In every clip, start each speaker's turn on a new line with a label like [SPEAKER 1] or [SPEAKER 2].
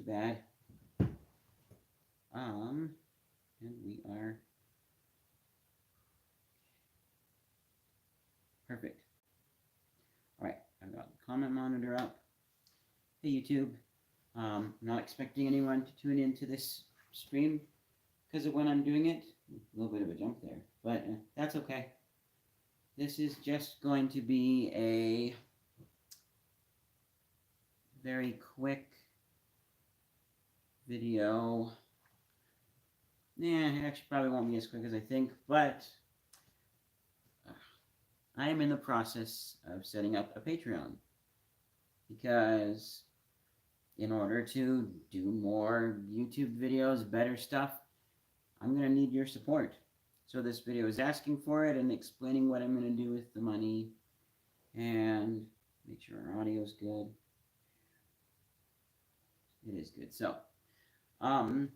[SPEAKER 1] bad. And we are perfect. All right, I've got the comment monitor up. Hey YouTube, not expecting anyone to tune into this stream because of when I'm doing it. A little bit of a jump there, but that's okay. This is just going to be a very quick video. It actually probably won't be as quick as I think, but I am in the process of setting up a Patreon because in order to do more YouTube videos, better stuff, I'm going to need your support. So this video is asking for it and explaining what I'm going to do with the money and make sure our audio is good. It is good. So, and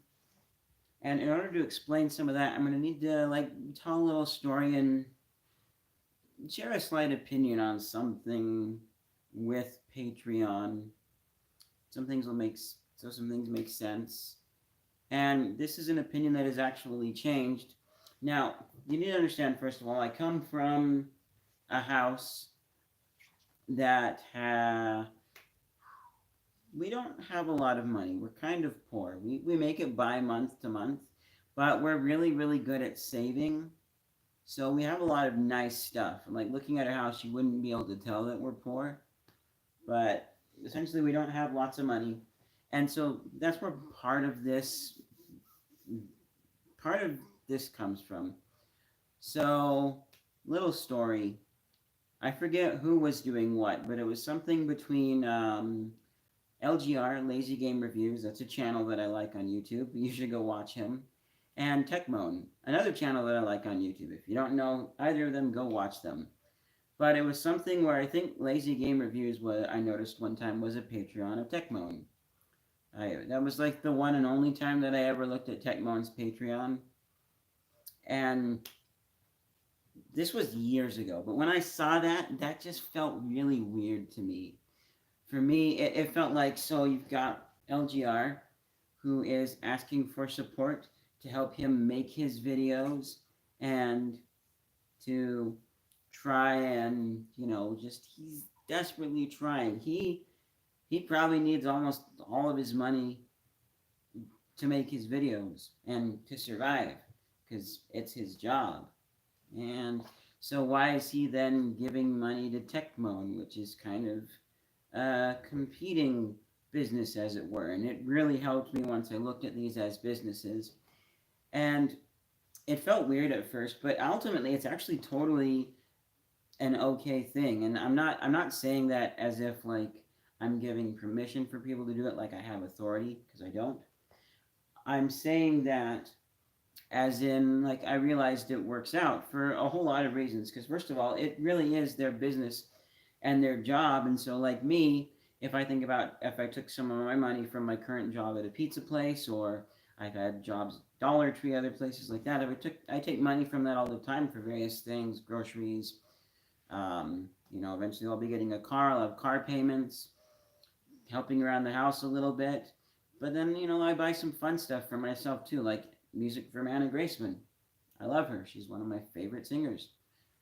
[SPEAKER 1] in order to explain some of that, I'm going to need to tell a little story and share a slight opinion on something with Patreon. Some things make sense. And this is an opinion that has actually changed. Now, you need to understand, first of all, I come from a house that we don't have a lot of money. We're kind of poor. We make it by month to month, but we're really, really good at saving. So we have a lot of nice stuff. Like looking at a house, you wouldn't be able to tell that we're poor, but essentially we don't have lots of money. And so that's where part of this comes from. So, little story. I forget who was doing what, but it was something between LGR, Lazy Game Reviews. That's a channel that I like on YouTube. You should go watch him. And Techmoan, another channel that I like on YouTube. If you don't know either of them, go watch them. But it was something where I think Lazy Game Reviews, what I noticed one time, was a Patreon of Techmoan. That was like the one and only time that I ever looked at Techmoan's Patreon. And this was years ago. But when I saw that just felt really weird to me. For me, it felt like, so you've got LGR, who is asking for support to help him make his videos and to try and, he's desperately trying. He probably needs almost all of his money to make his videos and to survive, because it's his job. And so why is he then giving money to Techmoan, which is kind of a competing business, as it were? And it really helped me once I looked at these as businesses. And it felt weird at first, but ultimately it's actually totally an okay thing. And I'm not saying that as if I'm giving permission for people to do it, like I have authority, because I don't. I'm saying that as in, I realized it works out for a whole lot of reasons. Because first of all, it really is their business and their job. And so like me, if I think about if I took some of my money from my current job at a pizza place, or I've had jobs Dollar Tree, other places like that, I take money from that all the time for various things, groceries. Eventually I'll be getting a car, I'll have car payments, helping around the house a little bit. But then, I buy some fun stuff for myself too, like music from Anna Graceman. I love her. She's one of my favorite singers.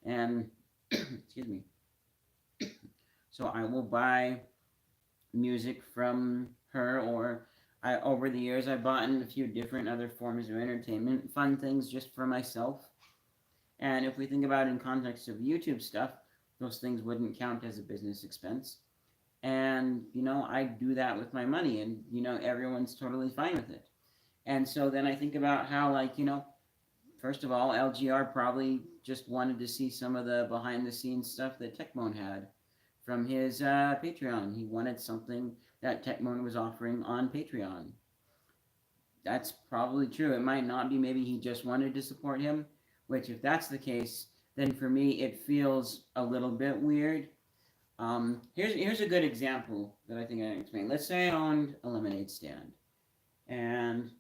[SPEAKER 1] And, excuse me. So I will buy music from her, or over the years I've bought a few different other forms of entertainment, fun things just for myself. And if we think about it in context of YouTube stuff, those things wouldn't count as a business expense. And, I do that with my money, and, everyone's totally fine with it. And so then I think about how, first of all, LGR probably just wanted to see some of the behind-the-scenes stuff that Techmoan had from his Patreon. He wanted something that Techmoan was offering on Patreon. That's probably true. It might not be. Maybe he just wanted to support him, which if that's the case, then for me it feels a little bit weird. Here's a good example that I think I can explain. Let's say I owned a lemonade stand, and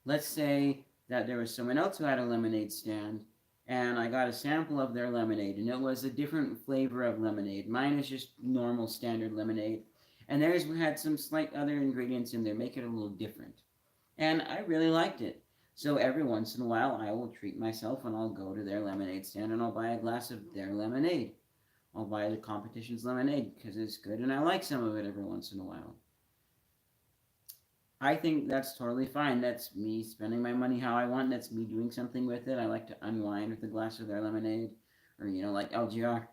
[SPEAKER 1] let's say that there was someone else who had a lemonade stand, and I got a sample of their lemonade, and it was a different flavor of lemonade. Mine is just normal standard lemonade, And theirs had some slight other ingredients in there, make it a little different. And I really liked it. So every once in a while, I will treat myself and I'll go to their lemonade stand and I'll buy a glass of their lemonade. I'll buy the competition's lemonade because it's good and I like some of it every once in a while. I think that's totally fine. That's me spending my money how I want. That's me doing something with it. I like to unwind with a glass of their lemonade. Or, like LGR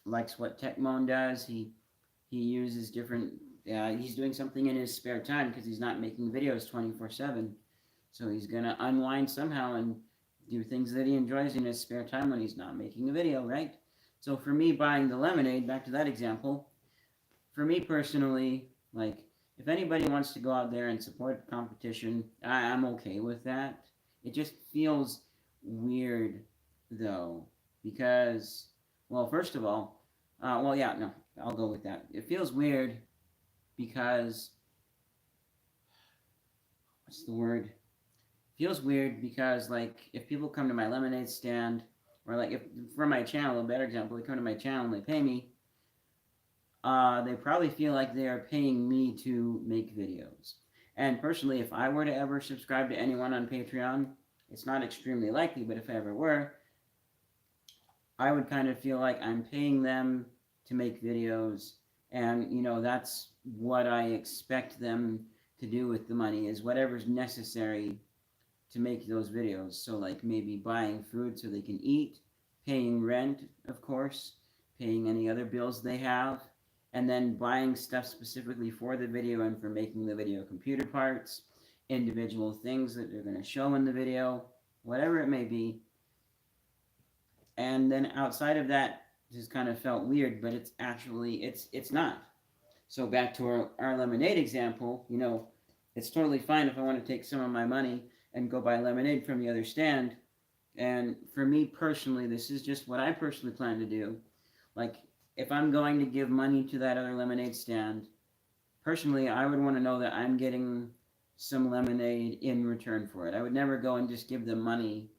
[SPEAKER 1] likes what Techmoan does. He uses different, he's doing something in his spare time because he's not making videos 24/7. So he's going to unwind somehow and do things that he enjoys in his spare time when he's not making a video, right? So for me, buying the lemonade, back to that example, for me personally, like, if anybody wants to go out there and support the competition, I'm okay with that. It just feels weird, though, because, well, first of all, yeah, no, I'll go with that. It feels weird because, what's the word? Feels weird because, like, if people come to my lemonade stand, or like if for my channel, a better example, they come to my channel and they pay me, they probably feel like they are paying me to make videos. And personally, if I were to ever subscribe to anyone on Patreon, it's not extremely likely, but if I ever were, I would kind of feel like I'm paying them to make videos, and that's what I expect them to do with the money, is whatever's necessary to make those videos. So like maybe buying food so they can eat, paying rent, of course, paying any other bills they have, and then buying stuff specifically for the video and for making the video, computer parts, individual things that they're going to show in the video, whatever it may be. And then outside of that, just kind of felt weird, but it's actually, it's not. So back to our lemonade example, it's totally fine if I want to take some of my money and go buy lemonade from the other stand. And for me personally, this is just what I personally plan to do. Like, if I'm going to give money to that other lemonade stand, personally, I would want to know that I'm getting some lemonade in return for it. I would never go and just give them money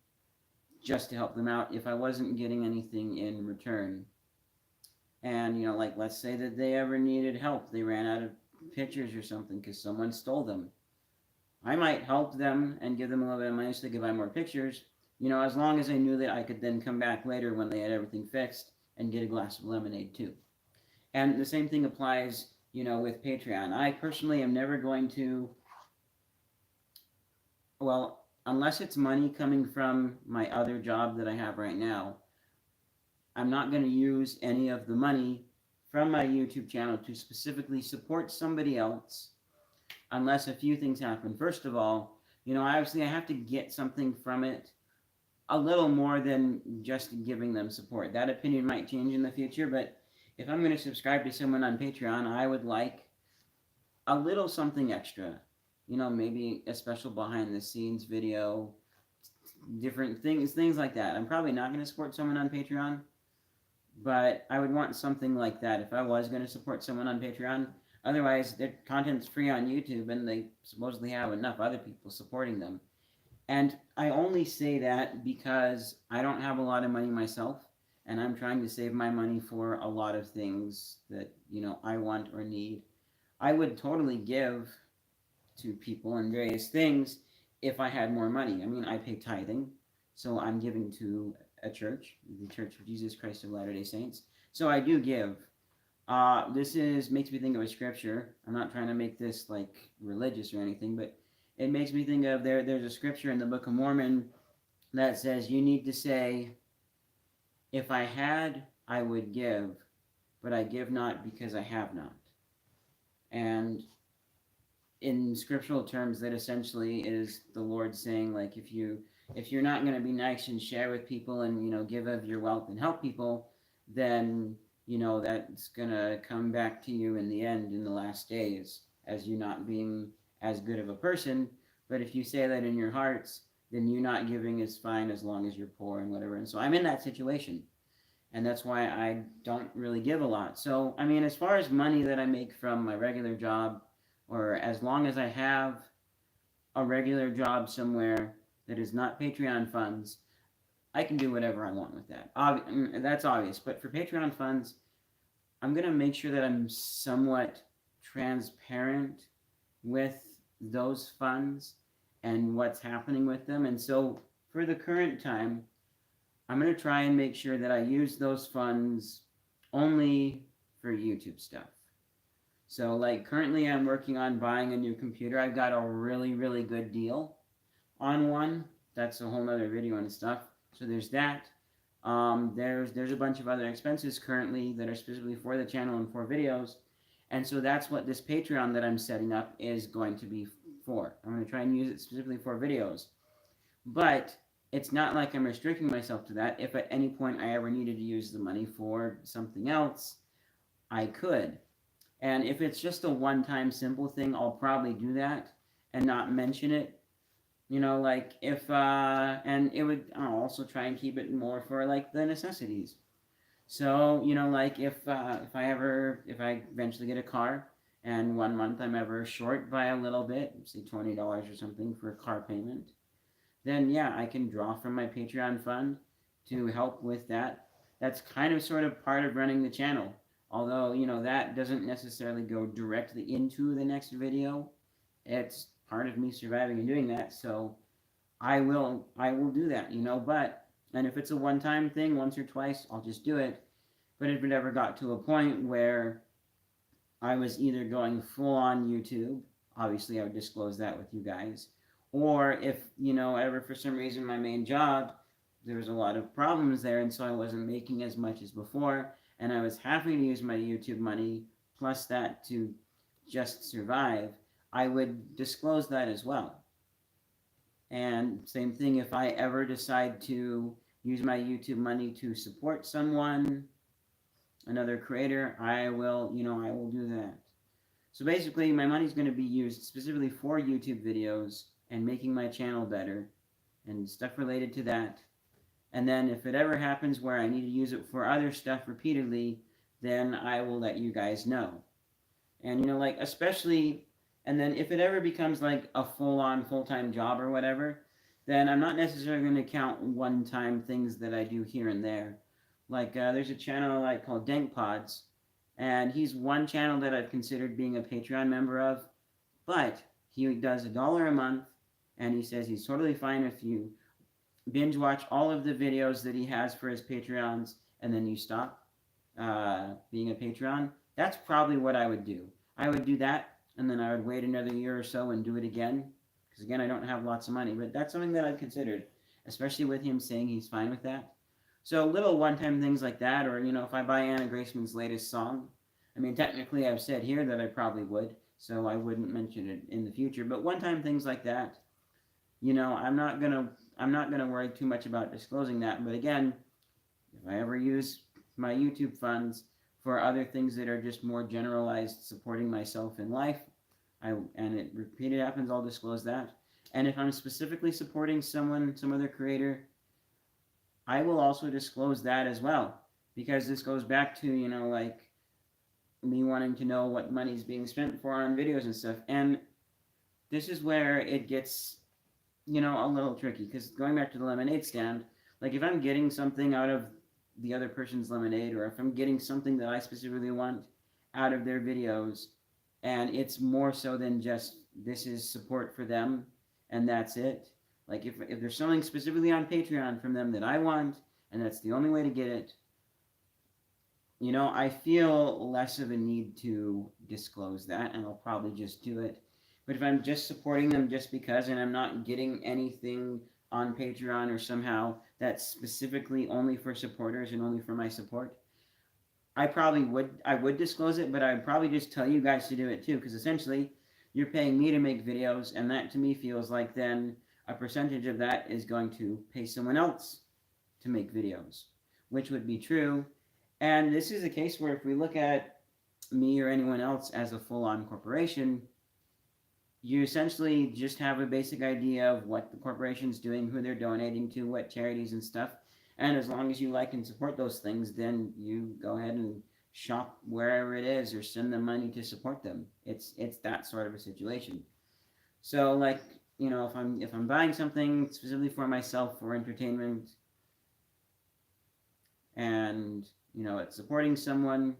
[SPEAKER 1] just to help them out if I wasn't getting anything in return. And, like, let's say that they ever needed help. They ran out of pictures or something because someone stole them. I might help them and give them a little bit of money so they could buy more pictures, as long as I knew that I could then come back later when they had everything fixed and get a glass of lemonade too. And the same thing applies, with Patreon. I personally am never going to, well, unless it's money coming from my other job that I have right now, I'm not going to use any of the money from my YouTube channel to specifically support somebody else unless a few things happen. First of all, obviously I have to get something from it a little more than just giving them support. That opinion might change in the future, but if I'm going to subscribe to someone on Patreon, I would like a little something extra. Maybe a special behind the scenes video, different things like that. I'm probably not going to support someone on Patreon, but I would want something like that if I was going to support someone on Patreon. Otherwise, their content's free on YouTube, and they supposedly have enough other people supporting them. And I only say that because I don't have a lot of money myself, and I'm trying to save my money for a lot of things that, I want or need. I would totally give to people and various things if I had more money. I mean, I pay tithing, so I'm giving to a church, the Church of Jesus Christ of Latter-day Saints. So I do give. This makes me think of a scripture. I'm not trying to make this like religious or anything, but it makes me think of there's a scripture in the Book of Mormon that says you need to say, if I had, I would give, but I give not because I have not. And in scriptural terms, that essentially is the Lord saying, like, if you're not going to be nice and share with people and give of your wealth and help people, then that's going to come back to you in the end, in the last days, as you not being as good of a person. But if you say that in your hearts, then you not giving is fine as long as you're poor and whatever. And so I'm in that situation, and that's why I don't really give a lot. So I mean, as far as money that I make from my regular job, or as long as I have a regular job somewhere that is not Patreon funds, I can do whatever I want with that. That's obvious. But for Patreon funds, I'm going to make sure that I'm somewhat transparent with those funds and what's happening with them. And so for the current time, I'm going to try and make sure that I use those funds only for YouTube stuff. So like currently I'm working on buying a new computer. I've got a really, really good deal on one. That's a whole nother video and stuff. So there's that. There's a bunch of other expenses currently that are specifically for the channel and for videos. And so that's what this Patreon that I'm setting up is going to be for. I'm going to try and use it specifically for videos. But it's not like I'm restricting myself to that. If at any point I ever needed to use the money for something else, I could. And if it's just a one-time simple thing, I'll probably do that and not mention it. You know, like if, and it would, I'll also try and keep it more for like the necessities. So, you know, like if I eventually get a car and one month I'm ever short by a little bit, say $20 or something for a car payment, then yeah, I can draw from my Patreon fund to help with that. That's kind of sort of part of running the channel. Although, you know, that doesn't necessarily go directly into the next video. It's part of me surviving and doing that, so I will do that, you know, and if it's a one-time thing, once or twice, I'll just do it. But if it ever got to a point where I was either going full on YouTube, obviously I would disclose that with you guys, or if, you know, ever for some reason my main job, there was a lot of problems there, and so I wasn't making as much as before, and I was having to use my YouTube money plus that to just survive, I would disclose that as well. And same thing, if I ever decide to use my YouTube money to support someone, another creator, I will do that. So basically, my money's going to be used specifically for YouTube videos and making my channel better and stuff related to that. And then if it ever happens where I need to use it for other stuff repeatedly, then I will let you guys know. And, you know, like, especially, and then if it ever becomes like a full-on, full-time job or whatever, then I'm not necessarily going to count one-time things that I do here and there. Like, there's a channel I call Dank Pods, and he's one channel that I've considered being a Patreon member of, but he does $1 a month, and he says he's totally fine if you binge watch all of the videos that he has for his Patreons, and then you stop being a Patreon. That's probably what I would do. I would do that, and then I would wait another year or so and do it again, because again, I don't have lots of money, but that's something that I've considered, especially with him saying he's fine with that. So little one-time things like that, or, you know, if I buy Anna Graceman's latest song, I mean, technically I've said here that I probably would, so I wouldn't mention it in the future, but one-time things like that, you know, I'm not gonna worry too much about disclosing that, but again, if I ever use my YouTube funds for other things that are just more generalized supporting myself in life, and it repeated happens, I'll disclose that. And if I'm specifically supporting someone, some other creator, I will also disclose that as well, because this goes back to, you know, like me wanting to know what money's being spent for on videos and stuff. And this is where it gets, you know, a little tricky, because going back to the lemonade stand, like if I'm getting something out of the other person's lemonade, or if I'm getting something that I specifically want out of their videos, and it's more so than just this is support for them and that's it. Like if there's something specifically on Patreon from them that I want, and that's the only way to get it, you know, I feel less of a need to disclose that, and I'll probably just do it. But if I'm just supporting them just because, and I'm not getting anything on Patreon or somehow that's specifically only for supporters and only for my support, I would disclose it, but I'd probably just tell you guys to do it too, because essentially you're paying me to make videos, and that to me feels like then a percentage of that is going to pay someone else to make videos, which would be true. And this is a case where if we look at me or anyone else as a full-on corporation, you essentially just have a basic idea of what the corporation's doing, who they're donating to, what charities and stuff. And as long as you like and support those things, then you go ahead and shop wherever it is or send them money to support them. It's that sort of a situation. So like, you know, if I'm buying something specifically for myself for entertainment, and, you know, it's supporting someone,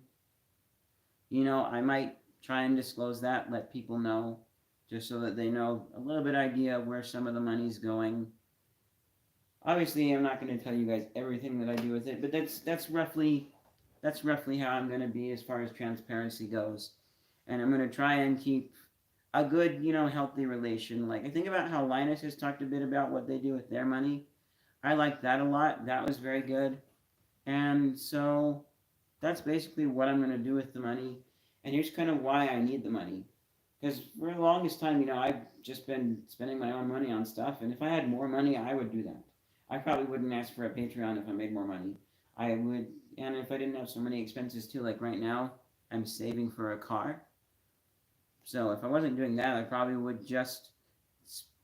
[SPEAKER 1] you know, I might try and disclose that, let people know, just so that they know a little bit idea of where some of the money's going. Obviously, I'm not going to tell you guys everything that I do with it, but that's roughly how I'm going to be as far as transparency goes, and I'm going to try and keep a good, healthy relation. Like I think about how Linus has talked a bit about what they do with their money. I like that a lot. That was very good, and so that's basically what I'm going to do with the money. And here's kind of why I need the money. Because for the longest time, I've just been spending my own money on stuff. And if I had more money, I would do that. I probably wouldn't ask for a Patreon if I made more money. I would, and if I didn't have so many expenses too, like right now, I'm saving for a car. So if I wasn't doing that, I probably would just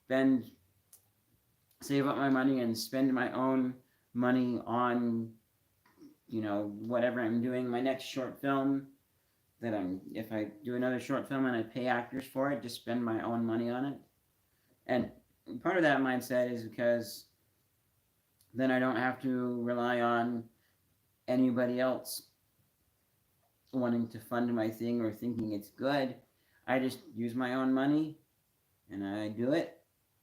[SPEAKER 1] save up my money and spend my own money on, whatever I'm doing. My next short film, if I do another short film and I pay actors for it, just spend my own money on it. And part of that mindset is because then I don't have to rely on anybody else wanting to fund my thing or thinking it's good. I just use my own money and I do it.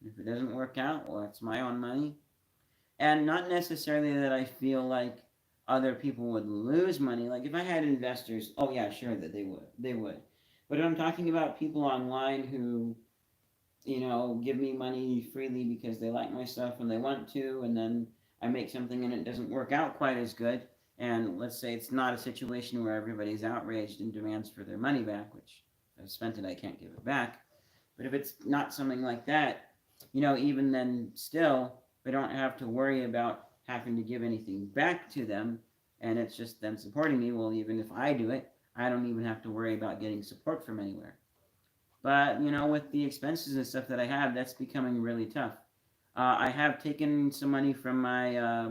[SPEAKER 1] If it doesn't work out, well, it's my own money. And not necessarily that I feel like other people would lose money. Like if I had investors, oh yeah, sure that they would. But if I'm talking about people online who, give me money freely because they like my stuff and they want to, and then I make something and it doesn't work out quite as good, and let's say it's not a situation where everybody's outraged and demands for their money back, which I've spent it, I can't give it back. But if it's not something like that, even then still, we don't have to worry about having to give anything back to them, and it's just them supporting me. Well, even if I do it, I don't even have to worry about getting support from anywhere. But, with the expenses and stuff that I have, that's becoming really tough. I have taken some money from my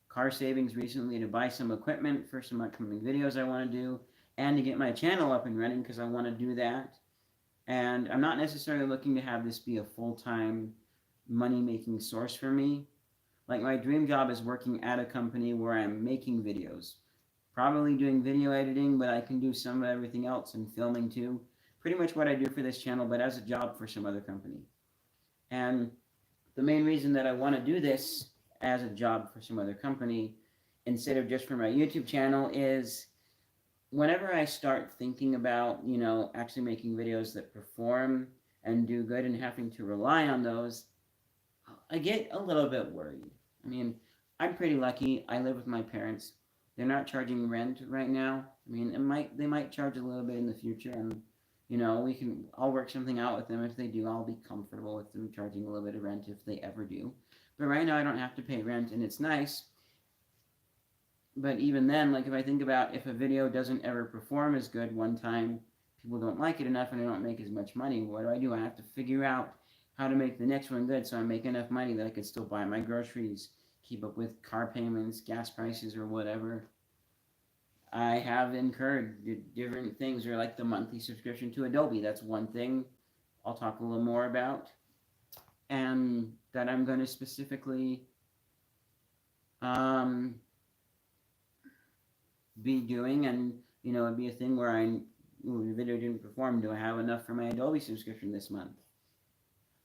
[SPEAKER 1] car savings recently to buy some equipment for some upcoming videos I want to do, and to get my channel up and running because I want to do that. And I'm not necessarily looking to have this be a full-time money-making source for me. Like my dream job is working at a company where I'm making videos. Probably doing video editing, but I can do some of everything else and filming too. Pretty much what I do for this channel, but as a job for some other company. And the main reason that I want to do this as a job for some other company instead of just for my YouTube channel is whenever I start thinking about, actually making videos that perform and do good and having to rely on those, I get a little bit worried. I mean, I'm pretty lucky. I live with my parents. They're not charging rent right now. I mean, they might charge a little bit in the future, and I'll work something out with them. If they do, I'll be comfortable with them charging a little bit of rent if they ever do. But right now, I don't have to pay rent, and it's nice. But even then, like if I think about if a video doesn't ever perform as good one time, people don't like it enough, and I don't make as much money, what do? I have to figure out how to make the next one good so I make enough money that I could still buy my groceries, keep up with car payments, gas prices, or whatever. I have incurred different things, or like the monthly subscription to Adobe. That's one thing I'll talk a little more about, and that I'm going to specifically be doing, and it'd be a thing where the video didn't perform. Do I have enough for my Adobe subscription this month?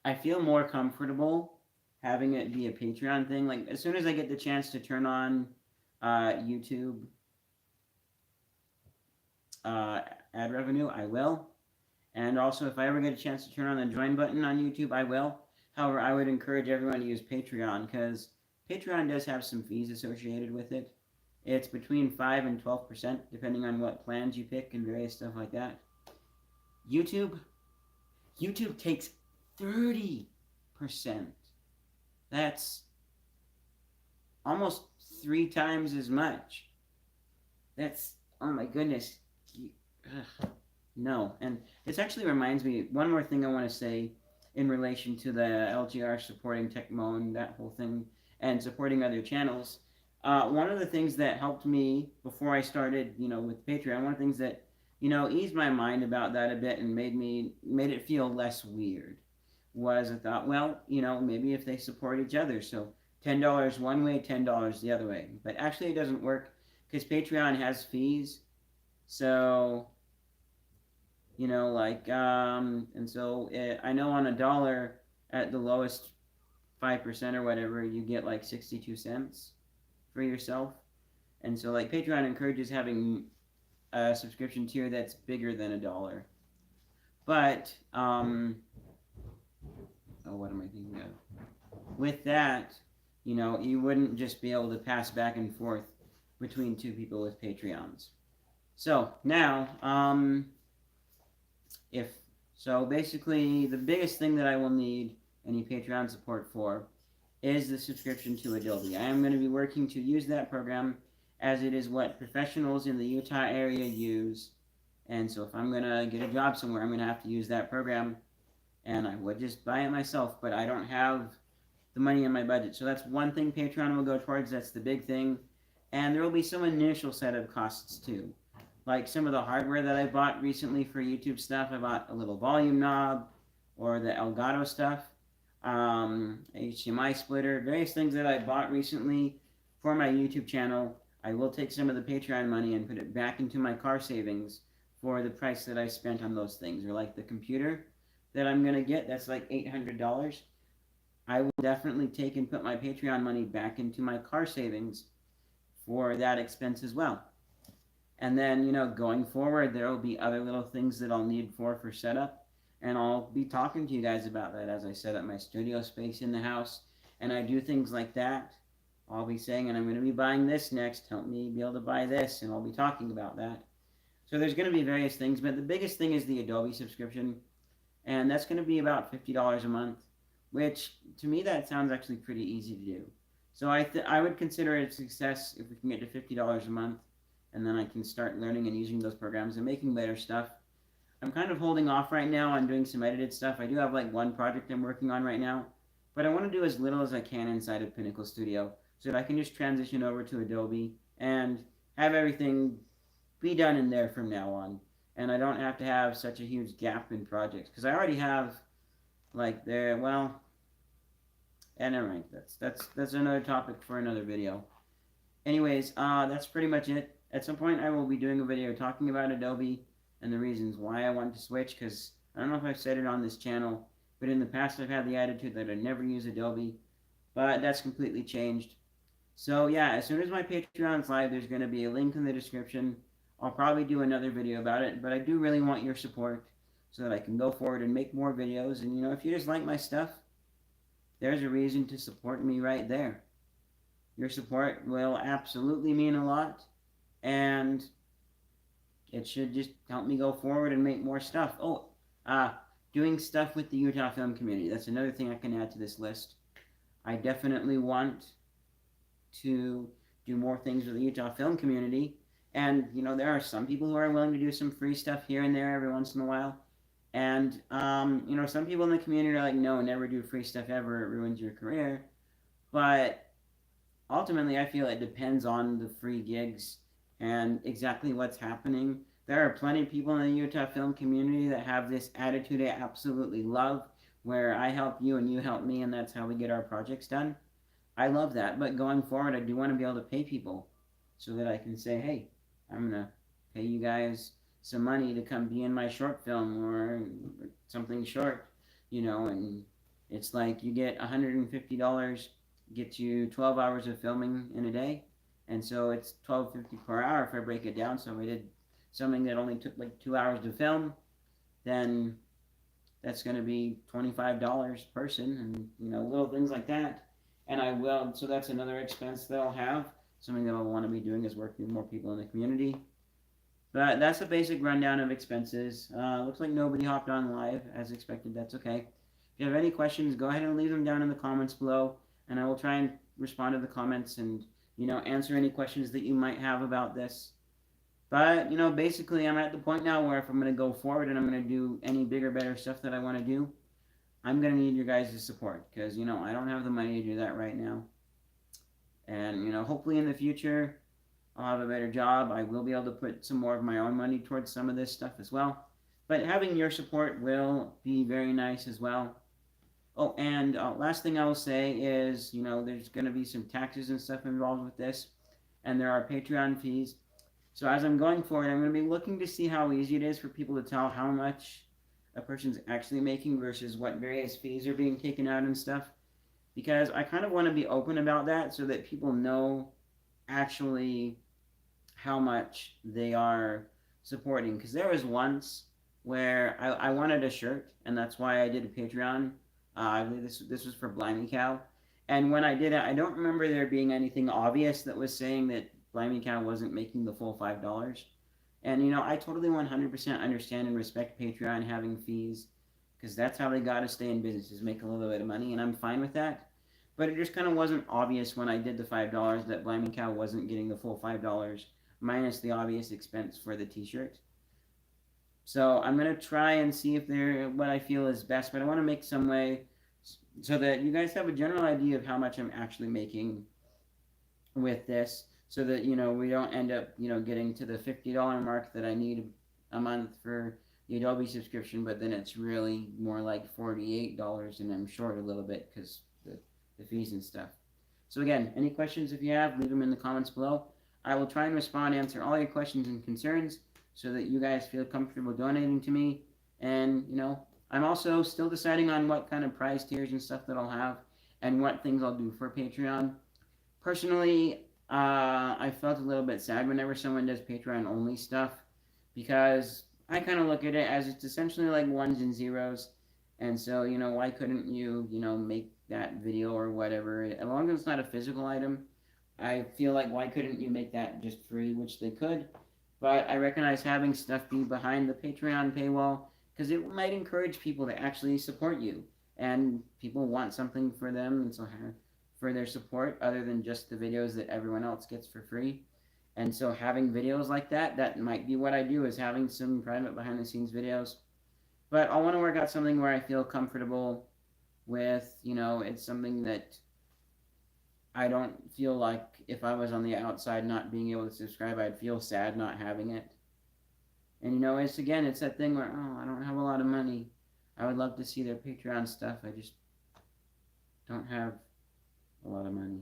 [SPEAKER 1] I feel more comfortable having it be a Patreon thing. Like as soon as I get the chance to turn on YouTube ad revenue, I will. And also, if I ever get a chance to turn on the join button on YouTube, I will. However, I would encourage everyone to use Patreon because Patreon does have some fees associated with it. It's between 5 and 12%, depending on what plans you pick and various stuff like that. YouTube takes 30%. That's almost 3 times as much. That's, oh my goodness. No. And this actually reminds me, one more thing I want to say in relation to the LGR supporting Tecmo and that whole thing, and supporting other channels. One of the things that helped me before I started, with Patreon, one of the things that, eased my mind about that a bit and made it feel less weird was I thought, well, maybe if they support each other, so $10 one way, $10 the other way. But actually it doesn't work because Patreon has fees. So You know, like, and so I know on a dollar at the lowest 5% or whatever, you get like 62 cents for yourself. And so, like, Patreon encourages having a subscription tier that's bigger than a dollar. But, oh, what am I thinking of? With that, you know, you wouldn't just be able to pass back and forth between two people with Patreons. So now, if so, basically, the biggest thing that I will need any Patreon support for is the subscription to Adobe. I am going to be working to use that program as it is what professionals in the Utah area use. And so if I'm going to get a job somewhere, I'm going to have to use that program. And I would just buy it myself, but I don't have the money in my budget. So that's one thing Patreon will go towards. That's the big thing. And there will be some initial set of costs too. Like some of the hardware that I bought recently for YouTube stuff. I bought a little volume knob or the Elgato stuff. HDMI splitter, various things that I bought recently for my YouTube channel. I will take some of the Patreon money and put it back into my car savings for the price that I spent on those things. Or like the computer that I'm going to get, that's like $800. I will definitely take and put my Patreon money back into my car savings for that expense as well. And then, you know, going forward, there will be other little things that I'll need for setup. And I'll be talking to you guys about that as I set up my studio space in the house. And I do things like that. I'll be saying, and I'm going to be buying this next. Help me be able to buy this. And I'll be talking about that. So there's going to be various things. But the biggest thing is the Adobe subscription. And that's going to be about $50 a month. Which, to me, that sounds actually pretty easy to do. So I would consider it a success if we can get to $50 a month. And then I can start learning and using those programs and making better stuff. I'm kind of holding off right now on doing some edited stuff. I do have like one project I'm working on right now, but I want to do as little as I can inside of Pinnacle Studio so that I can just transition over to Adobe and have everything be done in there from now on. And I don't have to have such a huge gap in projects because I already have like there. Well, and never mind. That's another topic for another video. Anyways, that's pretty much it. At some point, I will be doing a video talking about Adobe and the reasons why I want to switch, because I don't know if I've said it on this channel, but in the past I've had the attitude that I never use Adobe, but that's completely changed. So yeah, as soon as my Patreon's live, there's going to be a link in the description. I'll probably do another video about it, but I do really want your support so that I can go forward and make more videos. And you know, if you just like my stuff, there's a reason to support me right there. Your support will absolutely mean a lot, and it should just help me go forward and make more stuff. Oh, doing stuff with the Utah film community. That's another thing I can add to this list. I definitely want to do more things with the Utah film community. And, you know, there are some people who are willing to do some free stuff here and there every once in a while. And, you know, some people in the community are like, no, never do free stuff ever. It ruins your career. But ultimately, I feel it depends on the free gigs and exactly what's happening. There are plenty of people in the Utah film community that have this attitude I absolutely love, where I help you and you help me, and that's how we get our projects done. I love that, but going forward, I do want to be able to pay people so that I can say, hey, I'm going to pay you guys some money to come be in my short film or something short, you know, and it's like you get $150, gets you 12 hours of filming in a day. And so it's $12.50 per hour if I break it down. So if I did something that only took like 2 hours to film, then that's going to be $25 per person, and you know, little things like that. And I will. So that's another expense that I'll have. Something that I'll want to be doing is working with more people in the community. But that's a basic rundown of expenses. Looks like nobody hopped on live as expected. That's okay. If you have any questions, go ahead and leave them down in the comments below, and I will try and respond to the comments and, you know, answer any questions that you might have about this. But, you know, basically I'm at the point now where if I'm going to go forward and I'm going to do any bigger, better stuff that I want to do, I'm going to need your guys' support because, you know, I don't have the money to do that right now. And, you know, hopefully in the future I'll have a better job. I will be able to put some more of my own money towards some of this stuff as well. But having your support will be very nice as well. Oh, and last thing I will say is, you know, there's going to be some taxes and stuff involved with this. And there are Patreon fees. So as I'm going forward, I'm going to be looking to see how easy it is for people to tell how much a person's actually making versus what various fees are being taken out and stuff. Because I kind of want to be open about that so that people know actually how much they are supporting. Because there was once where I wanted a shirt, and that's why I did a Patreon. I believe this was for Blimey Cow. And when I did it, I don't remember there being anything obvious that was saying that Blimey Cow wasn't making the full $5. And I totally 100% understand and respect Patreon having fees because that's how they got to stay in business is make a little bit of money, and I'm fine with that. But it just kind of wasn't obvious when I did the $5 that Blimey Cow wasn't getting the full $5 minus the obvious expense for the T-shirt. So I'm gonna try and see if they're what I feel is best, but I want to make some way so that you guys have a general idea of how much I'm actually making with this, so that we don't end up getting to the $50 mark that I need a month for the Adobe subscription, but then it's really more like $48 and I'm short a little bit because the fees and stuff. So again, any questions if you have, leave them in the comments below. I will try and respond, answer all your questions and concerns so that you guys feel comfortable donating to me. And I'm also still deciding on what kind of prize tiers and stuff that I'll have and what things I'll do for Patreon. Personally, I felt a little bit sad whenever someone does Patreon only stuff because I kind of look at it as it's essentially like ones and zeros. And so, why couldn't you, make that video or whatever? As long as it's not a physical item, I feel like why couldn't you make that just free, which they could. But I recognize having stuff be behind the Patreon paywall because it might encourage people to actually support you. And people want something for them, and so for their support other than just the videos that everyone else gets for free. And so having videos like that might be what I do, is having some private behind the scenes videos. But I want to work out something where I feel comfortable with, it's something that I don't feel like if I was on the outside not being able to subscribe, I'd feel sad not having it. And it's that thing where, oh, I don't have a lot of money. I would love to see their Patreon stuff. I just don't have a lot of money.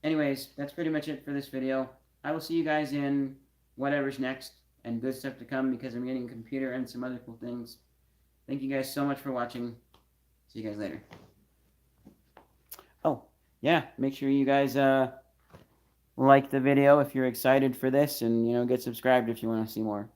[SPEAKER 1] Anyways, that's pretty much it for this video. I will see you guys in whatever's next, and good stuff to come because I'm getting a computer and some other cool things. Thank you guys so much for watching. See you guys later. Oh, yeah, make sure you guys like the video if you're excited for this, and get subscribed if you want to see more.